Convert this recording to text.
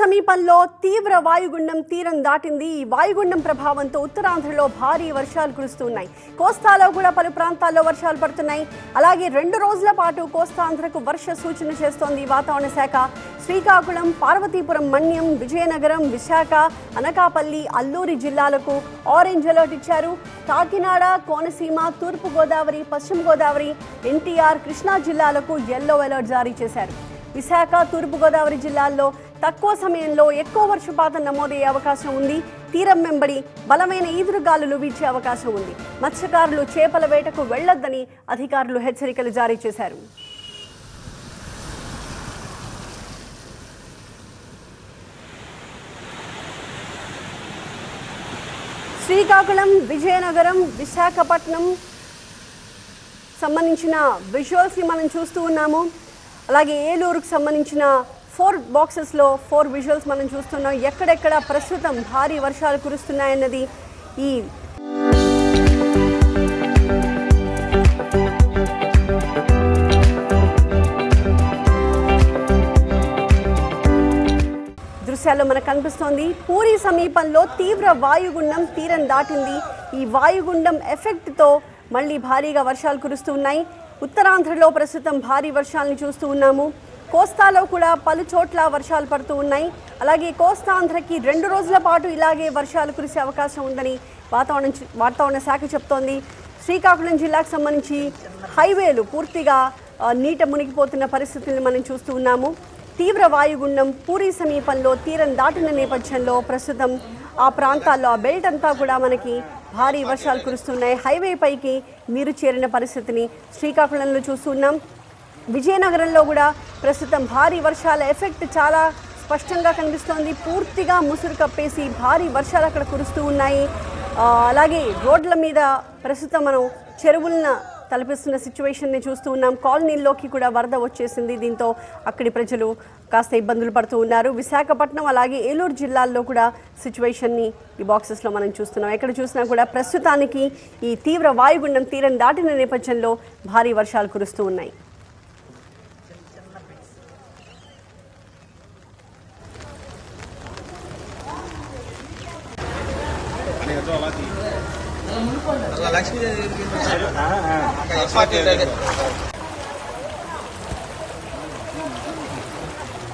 సమీపంలో తీవ్ర వాయుగుండం తీరం దాటింది. ఈ వాయుగుండం ప్రభావంతో ఉత్తరాంధ్రలో భారీ వర్షాలు కురుస్తున్నాయి. కోస్తాలో కూడా పలు ప్రాంతాల్లో వర్షాలు పడుతున్నాయి. అలాగే 2 రోజుల పాటు కోస్తాంధ్రకు వర్ష సూచన చేస్తోంది వాతావరణ శాఖ. శ్రీకాకుళం, పార్వతీపురం, మన్యం, విజయనగరం, విశాఖ, అనకాపల్లి, అల్లూరి జిల్లాలకు ఆరెంజ్ అలర్ట్ ఇచ్చారు. కాకినాడ, కోనసీమ, తూర్పు గోదావరి, పశ్చిమ గోదావరి, ఎన్టీఆర్, కృష్ణా జిల్లాలకు యెల్లో అలర్ట్ జారీ చేశారు. విశాఖ, తూర్పు గోదావరి జిల్లాల్లో తక్కువ సమయంలో ఎక్కువ వర్షపాతం నమోదయ్యే అవకాశం ఉంది. తీరం వెంబడి బలమైన ఈదురుగాలులు వీచే అవకాశం ఉంది. మత్స్యకారులు చేపల వేటకు వెళ్లొద్దని అధికారులు హెచ్చరికలు జారీ చేశారు. శ్రీకాకుళం, విజయనగరం, విశాఖపట్నం సంబంధించిన విజువల్స్ని మనం చూస్తూ ఉన్నాము. అలాగే ఏలూరుకు సంబంధించిన 4 బాక్సెస్లో 4 విజువల్స్ మనం చూస్తున్నాం. ఎక్కడెక్కడ ప్రస్తుతం భారీ వర్షాలు కురుస్తున్నాయన్నది ఈ దృశ్యాల్లో మనకు కనిపిస్తోంది. పూరి సమీపంలో తీవ్ర వాయుగుండం తీరం దాటింది. ఈ వాయుగుండం ఎఫెక్ట్తో మళ్ళీ భారీగా వర్షాలు కురుస్తున్నాయి. ఉత్తరాంధ్రలో ప్రస్తుతం భారీ వర్షాలను చూస్తూ ఉన్నాము. కోస్తాలో కూడా పలు చోట్ల వర్షాలు పడుతూ ఉన్నాయి. అలాగే కోస్తాంధ్రకి 2 రోజుల పాటు ఇలాగే వర్షాలు కురిసే అవకాశం ఉందని వాతావరణ శాఖ చెప్తోంది. శ్రీకాకుళం జిల్లాకు సంబంధించి హైవేలు పూర్తిగా నీట మునిగిపోతున్న పరిస్థితులను మనం చూస్తూ ఉన్నాము. తీవ్ర వాయుగుండం పూరి సమీపంలో తీరం దాటిన నేపథ్యంలో ప్రస్తుతం ఆ ప్రాంతాల్లో ఆ బెల్ట్ అంతా కూడా మనకి భారీ వర్షాలు కురుస్తున్నాయి. హైవే పైకి నీరు చేరిన పరిస్థితిని శ్రీకాకుళంలో చూస్తున్నాం. విజయనగరంలో కూడా ప్రస్తుతం భారీ వర్షాల ఎఫెక్ట్ చాలా స్పష్టంగా కనిపిస్తోంది. పూర్తిగా ముసురు కప్పేసి భారీ వర్షాలు అక్కడ కురుస్తూ ఉన్నాయి. అలాగే రోడ్ల మీద ప్రస్తుతం మనం చెరువులను తలపిస్తున్న సిచ్యువేషన్ని చూస్తూ ఉన్నాం. కాలనీల్లోకి కూడా వరద వచ్చేసింది. దీంతో అక్కడి ప్రజలు కాస్త ఇబ్బందులు పడుతూ ఉన్నారు. విశాఖపట్నం అలాగే ఏలూరు జిల్లాల్లో కూడా సిచ్యువేషన్ని ఈ బాక్సెస్లో మనం చూస్తున్నాం. ఎక్కడ చూసినా కూడా ప్రస్తుతానికి ఈ తీవ్ర వాయుగుండం తీరం దాటిన నేపథ్యంలో భారీ వర్షాలు కురుస్తూ ఉన్నాయి. లక్ష్మీ